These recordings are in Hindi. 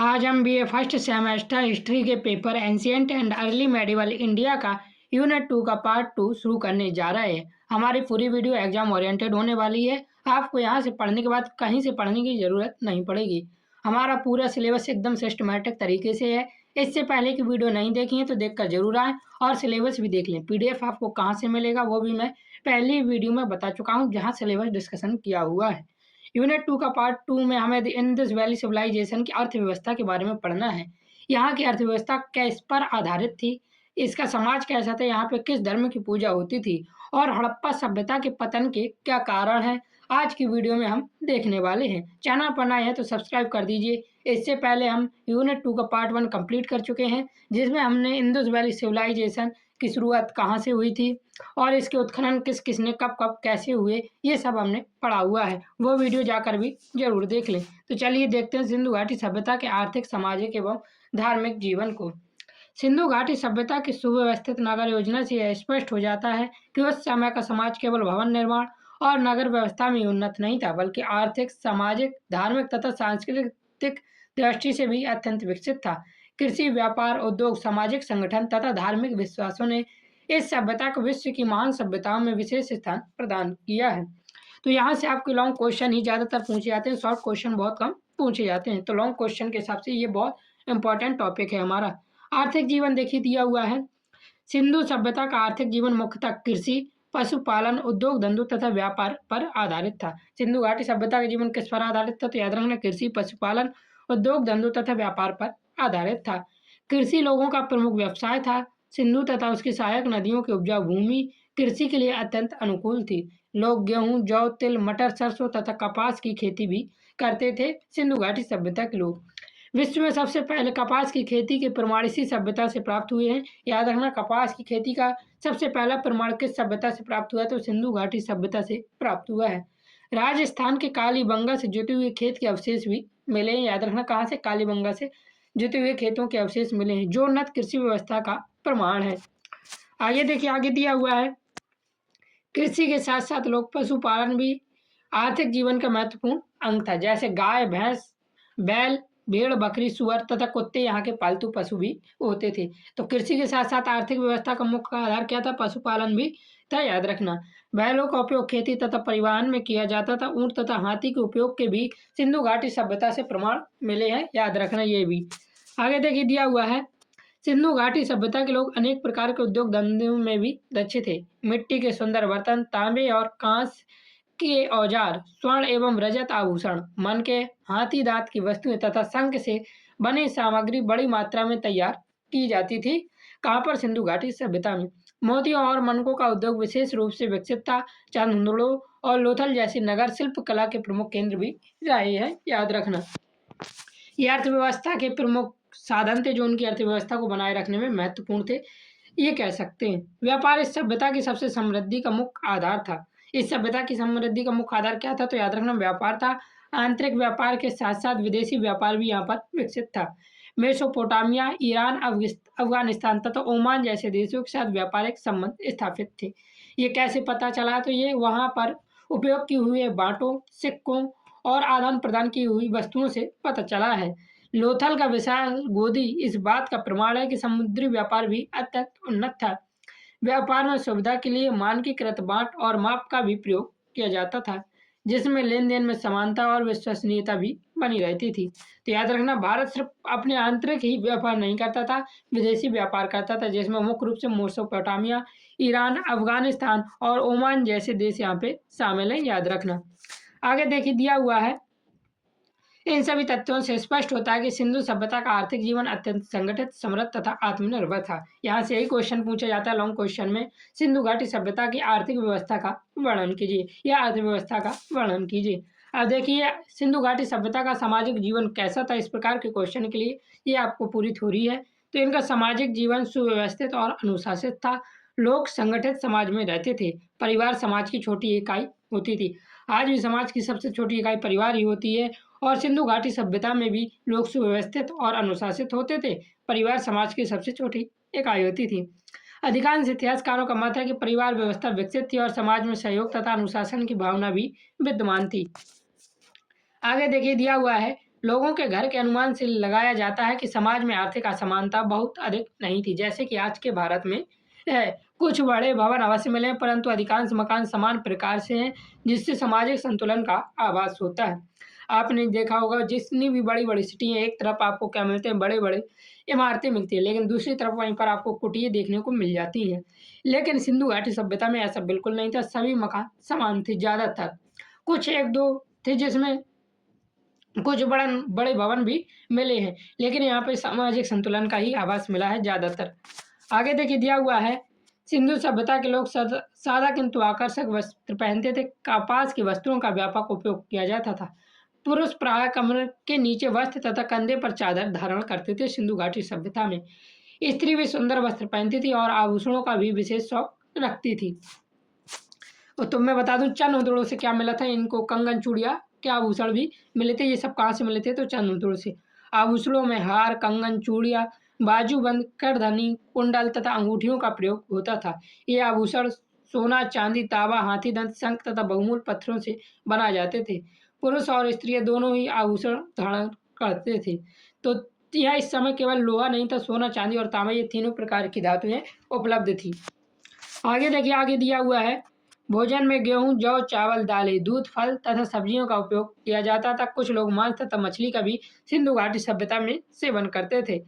आज हम बीए फर्स्ट सेमेस्टर हिस्ट्री के paper ancient and early medieval India का यूनिट 2 का पार्ट 2 शुरू करने जा रहे हैं। हमारी पूरी वीडियो एग्जाम ओरिएंटेड होने वाली है। आपको यहाँ से पढ़ने के बाद कहीं से पढ़ने की ज़रूरत नहीं पड़ेगी। हमारा पूरा सिलेबस एकदम सिस्टमेटिक तरीके से है। इससे पहले की वीडियो नहीं देखी है तो देखकर जरूर आएँ और सिलेबस भी देख लें। पीडीएफ आपको कहाँ से मिलेगा वो भी मैं पहली वीडियो में बता चुका हूँ, जहाँ सिलेबस डिस्कशन किया हुआ है। यूनिट 2 का पार्ट 2 में हमें इंडस वैली सिविलाइजेशन की अर्थव्यवस्था के बारे में पढ़ना है। यहाँ की अर्थव्यवस्था किस पर आधारित थी, इसका समाज कैसा था, यहाँ पे किस धर्म की पूजा होती थी और हड़प्पा सभ्यता के पतन के क्या कारण हैं, आज की वीडियो में हम देखने वाले हैं। चैनल पर नए हैं तो सब्सक्राइब कर दीजिए। इससे पहले हम यूनिट 2 का पार्ट 1 कंप्लीट कर चुके हैं, जिसमें हमने इंडस वैली सिविलाइजेशन की शुरुआत कहाँ से हुई थी और इसके उत्खनन किस किसने कब कब कैसे हुए, ये सब हमने पढ़ा हुआ है। वो वीडियो जाकर भी जरूर देख लें। तो चलिए देखते हैं सिंधु घाटी सभ्यता के आर्थिक, सामाजिक एवं धार्मिक जीवन को। सिंधु घाटी सभ्यता की सुव्यवस्थित नगर योजना से यह स्पष्ट हो जाता है कि उस समय का समाज केवल भवन निर्माण और नगर व्यवस्था में उन्नत नहीं था, बल्कि आर्थिक, सामाजिक, धार्मिक तथा सांस्कृतिक दृष्टि से भी अत्यंत विकसित था। कृषि, व्यापार, उद्योग, सामाजिक संगठन तथा धार्मिक विश्वासों ने इस सभ्यता को विश्व की महान सभ्यताओं में विशेष स्थान प्रदान किया है। तो यहाँ से आपके लॉन्ग क्वेश्चन ही ज़्यादातर पूछे जाते हैं, शॉर्ट क्वेश्चन बहुत कम पूछे जाते हैं। तो लॉन्ग क्वेश्चन के हिसाब से ये बहुत इंपॉर्टेंट टॉपिक है हमारा। आर्थिक जीवन देखिए दिया हुआ है। सिंधु सभ्यता का आर्थिक जीवन मुख्यतः कृषि, पशुपालन, उद्योग धंधों तथा व्यापार पर आधारित था। सिंधु घाटी सभ्यता का जीवन किस पर आधारित था? तो याद रखना, कृषि, पशुपालन, उद्योग धंधों तथा व्यापार पर आधारित था। कृषि लोगों का प्रमुख व्यवसाय था। सिंधु तथा उसकी सहायक नदियों की उपजाऊ भूमि कृषि के लिए अत्यंत अनुकूल थी। लोग गेहूं, जौ, तिल, मटर, सरसों तथा कपास की खेती भी करते थे। सिंधु घाटी सभ्यता के लोग विश्व में सबसे पहले कपास की खेती के प्रमाण इसी सभ्यता से प्राप्त हुए हैं। याद रखना, कपास की खेती का सबसे पहला प्रमाण किस सभ्यता से प्राप्त हुआ है? तो सिंधु घाटी सभ्यता से प्राप्त हुआ है। राजस्थान के कालीबंगा से जुटे हुए खेत के अवशेष भी मिले हैं। याद रखना, कहाँ से? कालीबंगा से जुटे हुए खेतों के अवशेष मिले हैं, जो उन्नत कृषि व्यवस्था का प्रमाण है। आगे देखिए, आगे दिया हुआ है, कृषि के साथ साथ लोग पशुपालन भी आर्थिक जीवन का महत्वपूर्ण अंग था। जैसे गाय, भैंस, बैल, भेड़, बकरी, सुअर तथा कुत्ते यहाँ के पालतू पशु भी होते थे। तो कृषि के साथ साथ आर्थिक व्यवस्था का मुख्य आधार क्या था? पशुपालन भी था। याद रखना, बैलों का उपयोग खेती तथा परिवहन में किया जाता था। ऊंट तथा हाथी के उपयोग के भी सिंधु घाटी सभ्यता से प्रमाण मिले हैं। याद रखना ये भी। आगे देखिए दिया हुआ है, सिंधु घाटी सभ्यता के लोग अनेक प्रकार के उद्योग धंधों में भी दक्ष थे। मिट्टी के सुंदर बर्तन, तांबे और कांस के औजार, स्वर्ण एवं रजत आभूषण, मन के हाथी दांत की वस्तुएं तथा शंख से बनी सामग्री बड़ी मात्रा में तैयार की जाती थी। कहाँ पर? सिंधु घाटी सभ्यता में। मोतियों और मनकों का उद्योग विशेष रूप से विकसित था। चांदलो और लोथल जैसी नगर शिल्प कला के प्रमुख केंद्र भी रहे हैं। याद रखना, ये अर्थव्यवस्था के प्रमुख साधन थे जो उनकी अर्थव्यवस्था को बनाए रखने में महत्वपूर्ण थे, ये कह सकते हैं। व्यापार इस सभ्यता की सबसे समृद्धि का मुख्य आधार था। इस सभ्यता की समृद्धि का मुख्य आधार क्या था? तो याद रखना, व्यापार था। आंतरिक व्यापार के साथ साथ विदेशी व्यापार भी यहाँ पर विकसित था। मेसोपोटामिया, ईरान, अफगानिस्तान तथा ओमान जैसे देशों के साथ व्यापारिक संबंध स्थापित थे। ये कैसे पता चला? तो ये वहाँ पर उपयोग किए हुए बांटों, सिक्कों और आदान प्रदान की हुई वस्तुओं से पता चला है। लोथल का विशाल गोदी इस बात का प्रमाण है कि समुद्री व्यापार भी अत्यंत उन्नत था। व्यापार में सुविधा के लिए मानकीकृत बांट और माप का भी प्रयोग किया जाता था, जिसमें लेन देन में समानता और विश्वसनीयता भी बनी रहती थी। तो याद रखना, भारत सिर्फ अपने आंतरिक ही व्यापार नहीं करता था, विदेशी व्यापार करता था, जिसमें मुख्य रूप से मेसोपोटामिया, ईरान, अफगानिस्तान और ओमान जैसे देश यहाँ पे शामिल हैं। याद रखना। आगे देखिए दिया हुआ है, इन सभी तथ्यों से स्पष्ट होता है कि सिंधु सभ्यता का आर्थिक जीवन अत्यंत संगठित, समृद्ध तथा आत्मनिर्भर था। यहाँ से यही क्वेश्चन पूछा जाता है लॉन्ग क्वेश्चन में, सिंधु घाटी सभ्यता की आर्थिक व्यवस्था का वर्णन कीजिए या अर्थव्यवस्था का वर्णन कीजिए। अब देखिए, सिंधु घाटी सभ्यता का सामाजिक जीवन कैसा था? इस प्रकार के क्वेश्चन के लिए ये आपको पूरी थ्योरी है। तो इनका सामाजिक जीवन सुव्यवस्थित और अनुशासित था। लोग संगठित समाज में रहते थे। परिवार समाज की छोटी इकाई होती थी। आज भी समाज की सबसे छोटी इकाई परिवार ही होती है और सिंधु घाटी सभ्यता में भी लोग सुव्यवस्थित और अनुशासित होते थे। परिवार समाज की सबसे छोटी इकाई होती थी। अधिकांश इतिहासकारों का मत है कि परिवार व्यवस्था विकसित थी और समाज में सहयोग तथा अनुशासन की भावना भी विद्यमान थी। आगे देखिए दिया हुआ है, लोगों के घर के अनुमान से लगाया जाता है कि समाज में आर्थिक असमानता बहुत अधिक नहीं थी, जैसे कि आज के भारत में है। कुछ बड़े भवन अवश्य मिले, परंतु अधिकांश मकान समान प्रकार से हैं, जिससे सामाजिक संतुलन का आभास होता है। आपने देखा होगा जितनी भी बड़ी-बड़ी सिटी हैं, एक तरफ आपको क्या मिलते हैं, बड़े-बड़े इमारतें मिलती हैं, लेकिन दूसरी तरफ वहीं पर आपको कुटिया देखने को मिल जाती हैं। लेकिन सिंधु घाटी सभ्यता में ऐसा बिल्कुल नहीं था, सभी मकान समान थे ज़्यादातर। कुछ 1-2 थे जिसमें कुछ बड़े भवन भी मिले हैं, लेकिन यहाँ पे सामाजिक संतुलन का ही आभास मिला है ज़्यादातर। आगे देखिए दिया हुआ है, सिंधु सभ्यता के लोग सादा किंतु आकर्षक वस्त्र पहनते थे। कपास की वस्त्रों का व्यापक उपयोग किया जाता था। पुरुष प्रायः कमर के नीचे वस्त्र तथा कंधे पर चादर धारण करते थे। सिंधु घाटी सभ्यता में स्त्री भी सुंदर वस्त्र पहनती थी और आभूषणों का भी विशेष शौक रखती थी। और तो मैं बता दूं चंद उदड़ों से क्या मिला था इनको, कंगन चूड़िया के आभूषण भी मिले थे। ये सब कहाँ से मिले थे, तो चंद उदड़ों से। आभूषणों में हार, कंगन, चूड़िया, बाजूबंद, करधनी, कुंडल तथा अंगूठियों का प्रयोग होता था। ये आभूषण सोना, चांदी, तांबा, हाथीदंत, शंख तथा बहुमूल्य पत्थरों से बनाए जाते थे। पुरुष और स्त्रियां दोनों ही आभूषण धारण करते थे। तो यह इस समय केवल लोहा नहीं था, सोना, चांदी और तांबा ये तीनों प्रकार की धातुएं उपलब्ध थी। आगे देखिए, आगे दिया हुआ है, भोजन में गेहूं, जौ, चावल, दालें, दूध, फल तथा सब्जियों का उपयोग किया जाता था। कुछ लोग मांस तथा मछली का भी सिंधु घाटी सभ्यता में सेवन करते थे।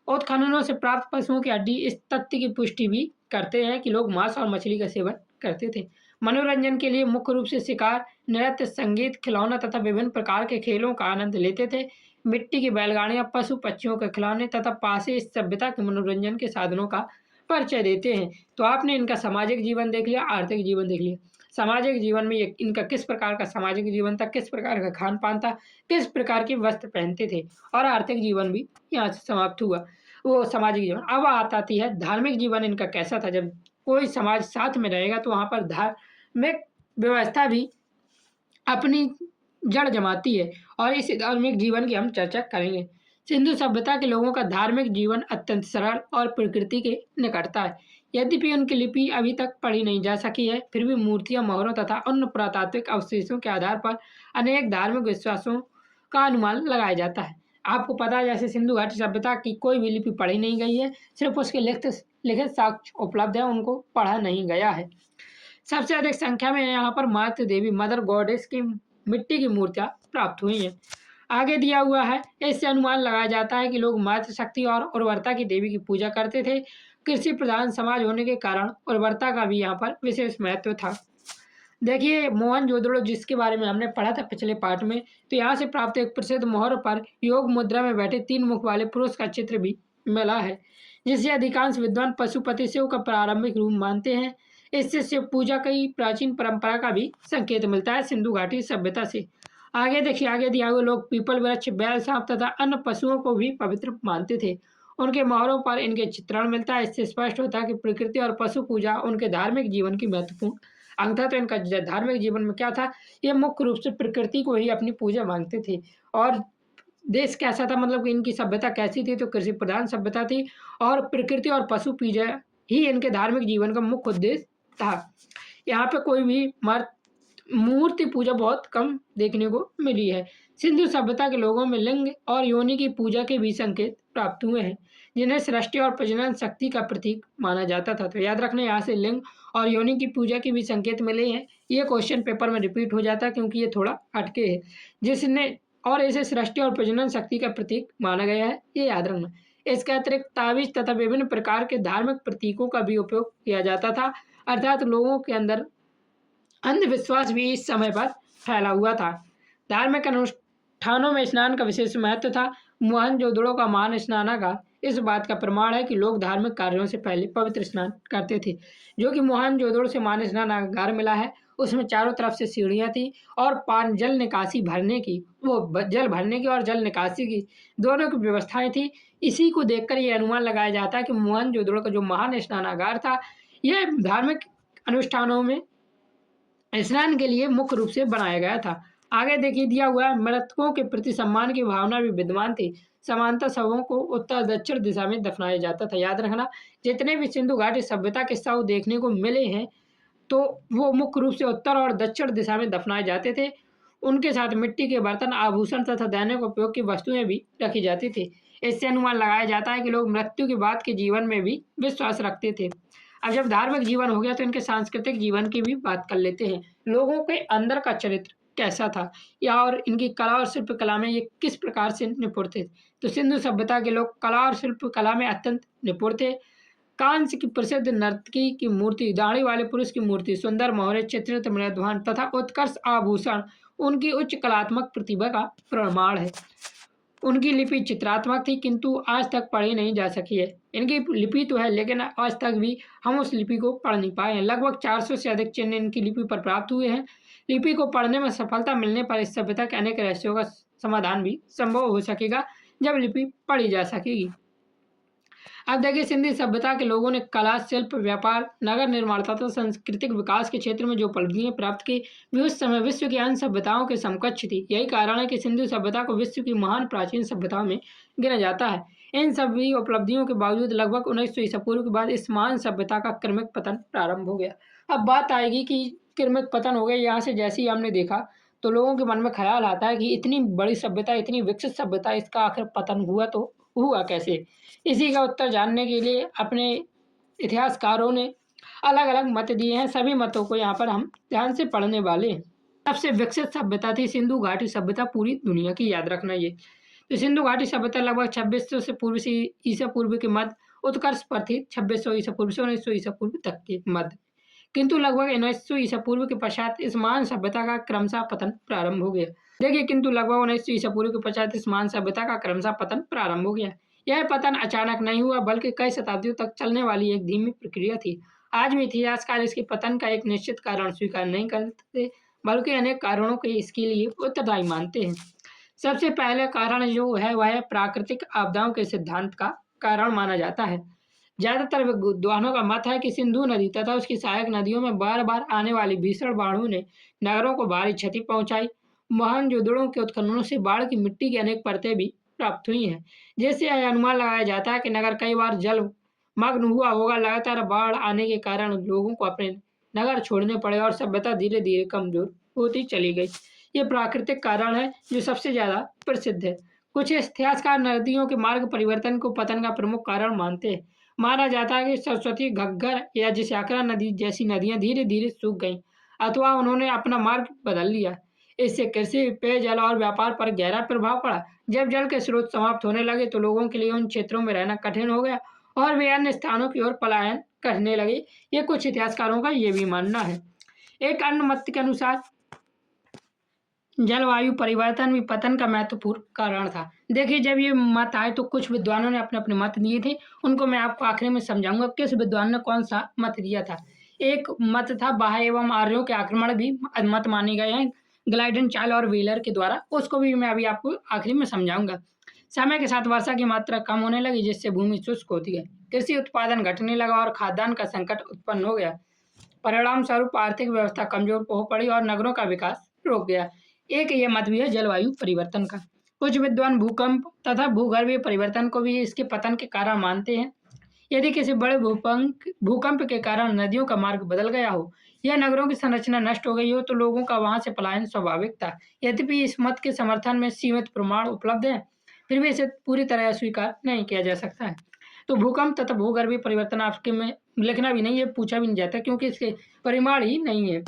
उत्खननों से प्राप्त पशुओं की हड्डी इस तथ्य की पुष्टि भी करते हैं कि लोग मांस और मछली का सेवन करते थे। मनोरंजन के लिए मुख्य रूप से शिकार, नृत्य, संगीत, खिलौना तथा विभिन्न प्रकार के खेलों का आनंद लेते थे। मिट्टी की बैलगाड़ियां, पशु पक्षियों के खिलौने तथा पासे इस सभ्यता के मनोरंजन के साधनों का परिचय देते हैं। तो आपने इनका सामाजिक जीवन देख लिया, आर्थिक जीवन देख लिया। सामाजिक जीवन में इनका किस प्रकार का सामाजिक जीवन था, किस प्रकार का खान पान था, किस प्रकार के वस्त्र पहनते थे, और आर्थिक जीवन भी यहाँ से समाप्त हुआ, वो सामाजिक जीवन। अब आती है धार्मिक जीवन इनका कैसा था। जब कोई समाज साथ में रहेगा तो वहाँ पर धार्मिक व्यवस्था भी अपनी जड़ जमाती है, और इस धार्मिक जीवन की हम चर्चा करेंगे। सिंधु सभ्यता के लोगों का धार्मिक जीवन अत्यंत सरल और प्रकृति के निकटता है। यद्यपि उनकी लिपि अभी तक पढ़ी नहीं जा सकी है, फिर भी मूर्तियां, मोहरों तथा अन्य पुरातात्विक अवशेषों के आधार पर अनेक धार्मिक विश्वासों का अनुमान लगाया जाता है। आपको पता है जैसे सिंधु घाटी सभ्यता की कोई भी लिपि पढ़ी नहीं गई है, सिर्फ उसके लिखित साक्ष्य उपलब्ध है, उनको पढ़ा नहीं गया है। सबसे अधिक संख्या में यहाँ पर मातृ देवी, मदर गॉडेस की मिट्टी की मूर्तियां प्राप्त हुई हैं। आगे दिया हुआ है, इससे अनुमान लगाया जाता है कि लोग मातृशक्ति और उर्वरता की देवी की पूजा करते थे। कृषि प्रधान समाज होने के कारण उर्वरता का भी यहाँ पर विशेष महत्व था। देखिए मोहनजोदड़ो, जिसके बारे में हमने पढ़ा था पिछले पार्ट में, तो यहाँ से प्राप्त एक प्रसिद्ध मोहर पर योग मुद्रा में बैठे 3 मुख वाले पुरुष का चित्र भी मिला है, जिसे अधिकांश विद्वान पशुपति शिव का प्रारंभिक रूप मानते हैं। इससे शिव पूजा की प्राचीन परंपरा का भी संकेत मिलता है सिंधु घाटी सभ्यता से। आगे देखिए, आगे दिया हुआ, लोग पीपल वृक्ष, बैल, सांप तथा अन्य पशुओं को भी पवित्र मानते थे। उनके मोहरों पर इनके चित्रण मिलता है। इससे स्पष्ट होता है कि प्रकृति और पशु पूजा उनके धार्मिक जीवन की महत्वपूर्ण अंग था। तो इनका धार्मिक जीवन में क्या था, ये मुख्य रूप से प्रकृति को ही अपनी पूजा मांगते थे। और देश कैसा था, मतलब कि इनकी सभ्यता कैसी थी, तो कृषि प्रधान सभ्यता थी, और प्रकृति और पशु पूजा ही इनके धार्मिक जीवन का मुख्य उद्देश्य था। यहाँ पे कोई भी मूर्ति पूजा बहुत कम देखने को मिली है। सिंधु सभ्यता के लोगों में लिंग और योनि की पूजा के भी संकेत प्राप्त हुए हैं, जिन्हें सृष्टि और प्रजनन शक्ति का प्रतीक माना जाता था। तो याद रखना, यहाँ से लिंग और योनि की पूजा के भी संकेत मिले हैं। ये क्वेश्चन पेपर में रिपीट हो जाता है क्योंकि ये थोड़ा हटके है, जिसने और इसे सृष्टि और प्रजनन शक्ति का प्रतीक माना गया है, ये याद रखना। इसके अतिरिक्त ताबीज तथा विभिन्न प्रकार के धार्मिक प्रतीकों का भी उपयोग किया जाता था, अर्थात लोगों के अंदर अंधविश्वास भी इस समय पर फैला हुआ था। धार्मिक अनुष्ठानों में स्नान का विशेष महत्व था। मोहनजोदड़ो का महान स्नानागार इस बात का प्रमाण है कि लोग धार्मिक कार्यों से पहले पवित्र स्नान करते थे। जो कि मोहनजोदड़ो से महान स्नानागार मिला है, उसमें चारों तरफ से सीढ़ियाँ थी और जल निकासी भरने की, वो जल भरने की और जल निकासी की दोनों की व्यवस्थाएं थी। इसी को देखकर ये अनुमान लगाया जाता है कि मोहनजोदड़ो का जो महान स्नानागार था, यह धार्मिक अनुष्ठानों में स्नान के लिए मुख्य रूप से बनाया गया था। आगे देखिए दिया हुआ है, मृतकों के प्रति सम्मान की भावना भी विद्यमान थी। समानता शवों को उत्तर दक्षिण दिशा में दफनाया जाता था। याद रखना, जितने भी सिंधु घाटी सभ्यता के शव देखने को मिले हैं, तो वो मुख्य रूप से उत्तर और दक्षिण दिशा में दफनाए जाते थे। उनके साथ मिट्टी के बर्तन, आभूषण तथा दैनिक उपयोग की वस्तुएं भी रखी जाती थी। इससे अनुमान लगाया जाता है कि लोग मृत्यु के बाद के जीवन में भी विश्वास रखते थे। अब जब धार्मिक जीवन हो गया तो इनके सांस्कृतिक जीवन की भी बात कर लेते हैं। लोगों के अंदर का चरित्र कैसा था या और इनकी कला और शिल्पकला में ये किस प्रकार से निपुण थे। तो सिंधु सभ्यता के लोग कला और शिल्पकला में अत्यंत निपुण थे। कांस्य की प्रसिद्ध नर्तकी की मूर्ति, दाढ़ी वाले पुरुष की मूर्ति, सुंदर मोहरे, चित्रित मृदध्वन तथा उत्कर्ष आभूषण उनकी उच्च कलात्मक प्रतिभा का प्रमाण है। उनकी लिपि चित्रात्मक थी किंतु आज तक पढ़ी नहीं जा सकी है। इनकी लिपि तो है लेकिन आज तक भी हम उस लिपि को पढ़ नहीं पाए हैं। लगभग 400 से अधिक चिन्ह इनकी लिपि पर प्राप्त हुए हैं। लिपि को पढ़ने में सफलता मिलने पर इस सभ्यता के अनेक रहस्यों का समाधान भी संभव हो सकेगा जब लिपि पढ़ी जा सकेगी। अब देखिए, सिंधी सभ्यता के लोगों ने कला, शिल्प, व्यापार, नगर निर्माण तथा सांस्कृतिक विकास के क्षेत्र में जो उपलब्धियां प्राप्त की वे उस समय विश्व की अन्य सभ्यताओं के समकक्ष थी। यही कारण है कि सिंधु सभ्यता को विश्व की महान प्राचीन सभ्यताओं में गिना जाता है। इन सभी उपलब्धियों के बावजूद लगभग 1900 ईसा पूर्व के बाद इस महान सभ्यता का क्रमिक पतन प्रारंभ हो गया। अब बात आएगी कि क्रमिक पतन हो गया, यहाँ से जैसे ही हमने देखा तो लोगों के मन में ख्याल आता है कि इतनी बड़ी सभ्यता, इतनी विकसित सभ्यता, इसका आखिर पतन हुआ तो हुआ कैसे। इसी का उत्तर जानने के लिए अपने इतिहासकारों ने अलग अलग मत दिए हैं। सभी मतों को यहाँ पर हम ध्यान से पढ़ने वाले हैं। सबसे विकसित सभ्यता थी सिंधु घाटी सभ्यता, पूरी दुनिया की, याद रखना ये। तो सिंधु घाटी सभ्यता लगभग 2600 से पूर्व से ईसा पूर्व के मध्य उत्कर्ष पर थी। 2600 ईसा पूर्व से 1900 ईसा पूर्व तक के मध्य, किंतु लगभग 1900 ईसा पूर्व के पश्चात इस महान सभ्यता का क्रमशः पतन प्रारंभ हो गया। देखिए, किंतु लगभग 1900 ईसा पूर्व के पश्चात इस महान सभ्यता का क्रमशः पतन प्रारंभ हो गया। यह पतन अचानक नहीं हुआ बल्कि कई शताब्दियों तक चलने वाली एक धीमी प्रक्रिया थी। आज भी इतिहासकार इसके पतन का एक निश्चित कारण स्वीकार नहीं करते बल्कि अनेक कारणों के इसके लिए उत्तरदायी मानते हैं। सबसे पहले कारण जो है वह है प्राकृतिक आपदाओं के सिद्धांत का कारण माना जाता है। ज्यादातर विद्वानों का मत है कि सिंधु नदी तथा उसकी सहायक नदियों में बार बार आने वाली भीषण बाढ़ों ने नगरों को भारी क्षति पहुंचाई। मोहनजोदड़ो के उत्खननों से बाढ़ की मिट्टी की अनेक परतें भी प्राप्त हुई हैं, जिससे यह अनुमान लगाया जाता है कि नगर कई बार जल मग्न हुआ होगा। लगातार बाढ़ आने के कारण लोगों को अपने नगर छोड़ने पड़े और सभ्यता धीरे धीरे कमजोर होती चली गई। ये प्राकृतिक कारण है जो सबसे ज्यादा प्रसिद्ध है। कुछ इतिहासकार नदियों के मार्ग परिवर्तन को पतन का प्रमुख कारण मानते हैं। माना जाता है कि सरस्वती, घग्गर या जिशाकरा नदी जैसी नदियां धीरे धीरे सूख गईं अथवा उन्होंने अपना मार्ग बदल लिया। इससे कृषि, पेयजल और व्यापार पर गहरा प्रभाव पड़ा। जब जल के स्रोत समाप्त होने लगे तो लोगों के लिए उन क्षेत्रों में रहना कठिन हो गया और वे अन्य स्थानों की ओर पलायन करने लगे। ये कुछ इतिहासकारों का ये भी मानना है। एक अन्य मत के अनुसार जलवायु परिवर्तन भी पतन का महत्वपूर्ण कारण था। देखिए, जब ये मत आए तो कुछ विद्वानों ने अपने अपने मत दिए थे, उनको मैं आपको आखिर में समझाऊंगा किस विद्वान ने कौन सा मत दिया था। एक मत था बाह्य एवं आर्यों के आक्रमण भी मत माने गए हैं ग्लाइडन, चार्ल और व्हीलर के द्वारा, उसको भी मैं अभी आपको आखिरी में समझाऊंगा। समय के साथ वर्षा की मात्रा कम होने लगी जिससे भूमि शुष्क होती है, कृषि उत्पादन घटने लगा और खाद्यान्न का संकट उत्पन्न हो गया। परिणाम स्वरूप आर्थिक व्यवस्था कमजोर हो पड़ी और नगरों का विकास रुक गया। एक ये मत भी है जलवायु परिवर्तन का। कुछ विद्वान भूकंप तथा भूगर्भीय परिवर्तन को भी इसके पतन के कारण मानते हैं। यदि किसी बड़े भूकंप के कारण नदियों का मार्ग बदल गया हो या नगरों की संरचना नष्ट हो गई हो तो लोगों का वहां से पलायन स्वाभाविक था। यद्यपि इस मत के समर्थन में सीमित प्रमाण उपलब्ध है, फिर भी इसे पूरी तरह स्वीकार नहीं किया जा सकता है। तो भूकंप तथा भूगर्भीय परिवर्तन आपके में लिखना भी नहीं है, पूछा भी नहीं जाता क्योंकि इसके परिमाण ही नहीं है।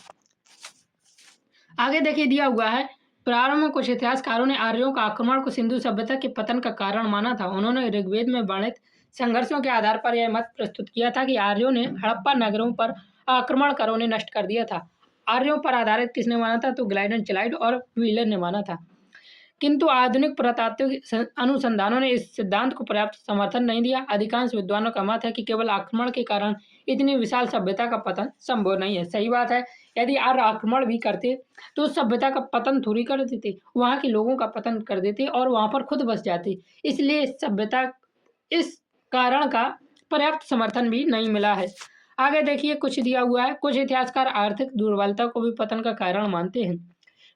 आगे देखिए दिया हुआ है, प्रारंभ में कुछ इतिहासकारों ने आर्यों का आक्रमण को सिंधु सभ्यता के पतन का कारण माना था। उन्होंने ऋग्वेद में वर्णित संघर्षों के आधार पर यह मत प्रस्तुत किया था कि आर्यों ने हड़प्पा नगरों पर आक्रमण कर उन्हें नष्ट कर दिया था। आर्यों पर आधारित किसने माना था? तो ग्लाइडन, चार्ल्स और व्हीलर ने माना था। किंतु आधुनिक पुरातात्विक अनुसंधानों ने इस सिद्धांत को पर्याप्त समर्थन नहीं दिया। अधिकांश विद्वानों का मत है कि केवल आक्रमण के कारण इतनी विशाल सभ्यता का पतन संभव नहीं है। सही बात है, यदि आर्य आक्रमण भी करते तो उस सभ्यता का पतन थोड़ी कर देते, वहाँ के लोगों का पतन कर देते और वहाँ पर खुद बस जाते। इसलिए सभ्यता इस कारण का पर्याप्त समर्थन भी नहीं मिला है। आगे देखिए कुछ दिया हुआ है, कुछ इतिहासकार आर्थिक दुर्बलता को भी पतन का कारण मानते हैं।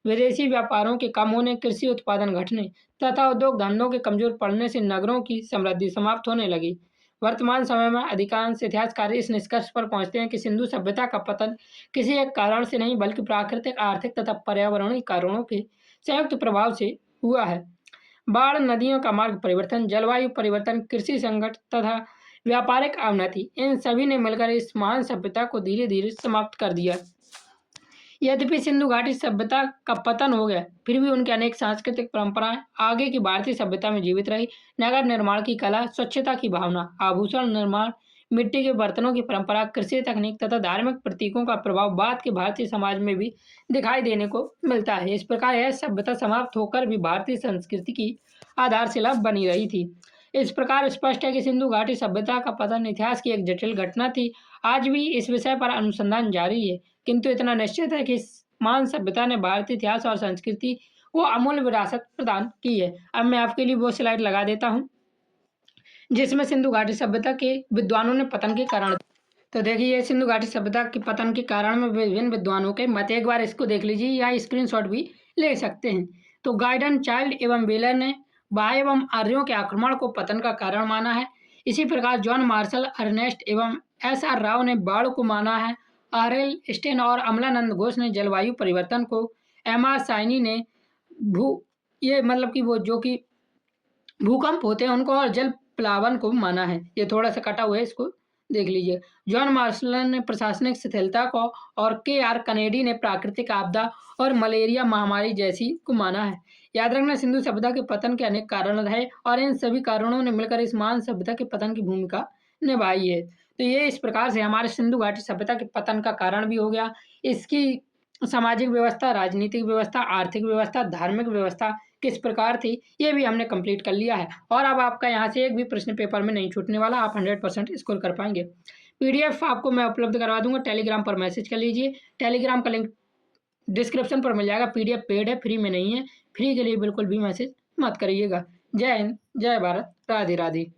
विदेशी व्यापारों के कम होने, कृषि उत्पादन घटने तथा उद्योग धंधों के कमजोर पड़ने से नगरों की समृद्धि समाप्त होने लगी। वर्तमान समय में अधिकांश इतिहासकार इस निष्कर्ष पर पहुंचते हैं कि सिंधु सभ्यता का पतन किसी एक कारण से नहीं बल्कि प्राकृतिक, आर्थिक तथा पर्यावरणीय कारणों के संयुक्त प्रभाव से हुआ है। बाढ़, नदियों का मार्ग परिवर्तन, जलवायु परिवर्तन, कृषि संकट तथा व्यापारिक अवनति, इन सभी ने मिलकर इस महान सभ्यता को धीरे धीरे समाप्त कर दिया। यद्यपि सिंधु घाटी सभ्यता का पतन हो गया, फिर भी उनकी अनेक सांस्कृतिक परंपराएं आगे की भारतीय सभ्यता में जीवित रही। नगर निर्माण की कला, स्वच्छता की भावना, आभूषण निर्माण, मिट्टी के बर्तनों की परंपरा, कृषि तकनीक तथा धार्मिक प्रतीकों का प्रभाव बाद के भारतीय समाज में भी दिखाई देने को मिलता है। इस प्रकार यह सभ्यता समाप्त होकर भी भारतीय संस्कृति की आधारशिला बनी रही थी। इस प्रकार स्पष्ट है कि सिंधु घाटी सभ्यता का पतन इतिहास की एक जटिल घटना थी। आज भी इस विषय पर अनुसंधान जारी है, किंतु इतना निश्चित है कि इस महान सभ्यता ने भारतीय इतिहास और संस्कृति को अमूल्य विरासत प्रदान की है। अब मैं आपके लिए वो स्लाइड लगा देता हूँ जिसमें सिंधु घाटी सभ्यता के विद्वानों ने पतन के कारण, तो देखिए सिंधु घाटी सभ्यता के पतन के कारण में विभिन्न विद्वानों के मत, एक बार इसको देख लीजिए या स्क्रीनशॉट भी ले सकते हैं। तो गाइडन, चाइल्ड एवं वेलर ने बाह्य एवं आर्यों के आक्रमण को पतन का कारण माना है। इसी प्रकार जॉन मार्शल, अर्नेस्ट एवं SR राव ने बाढ़ को माना है। RL स्टेन और अमलानंद घोष ने जलवायु परिवर्तन को, MR साइनी ने ये मतलब कि वो जो कि भूकंप होते हैं उनको और जल प्लावन को माना है। ये थोड़ा सा कटा हुआ है, इसको देख लीजिए। जॉन मार्शल ने प्रशासनिक शिथिलता को और KR कनेडी ने प्राकृतिक आपदा और मलेरिया महामारी जैसी को माना है। याद रखना, सिंधु सभ्यता के पतन के अनेक कारण रहे और इन सभी कारणों ने मिलकर इस महान सभ्यता के पतन की भूमिका निभाई है। तो ये इस प्रकार से हमारे सिंधु घाटी सभ्यता के पतन का कारण भी हो गया। इसकी सामाजिक व्यवस्था, राजनीतिक व्यवस्था, आर्थिक व्यवस्था, धार्मिक व्यवस्था किस प्रकार थी, ये भी हमने कंप्लीट कर लिया है। और अब आपका यहाँ से एक भी प्रश्न पेपर में नहीं छूटने वाला, आप 100% स्कोर कर पाएंगे। PDF आपको मैं उपलब्ध करवा दूंगा, टेलीग्राम पर मैसेज कर लीजिए। टेलीग्राम का लिंक डिस्क्रिप्शन पर मिल जाएगा। PDF पेड है, फ्री में नहीं है। फ्री के लिए बिल्कुल भी मैसेज मत करिएगा। जय हिंद, जय भारत, राधे राधे।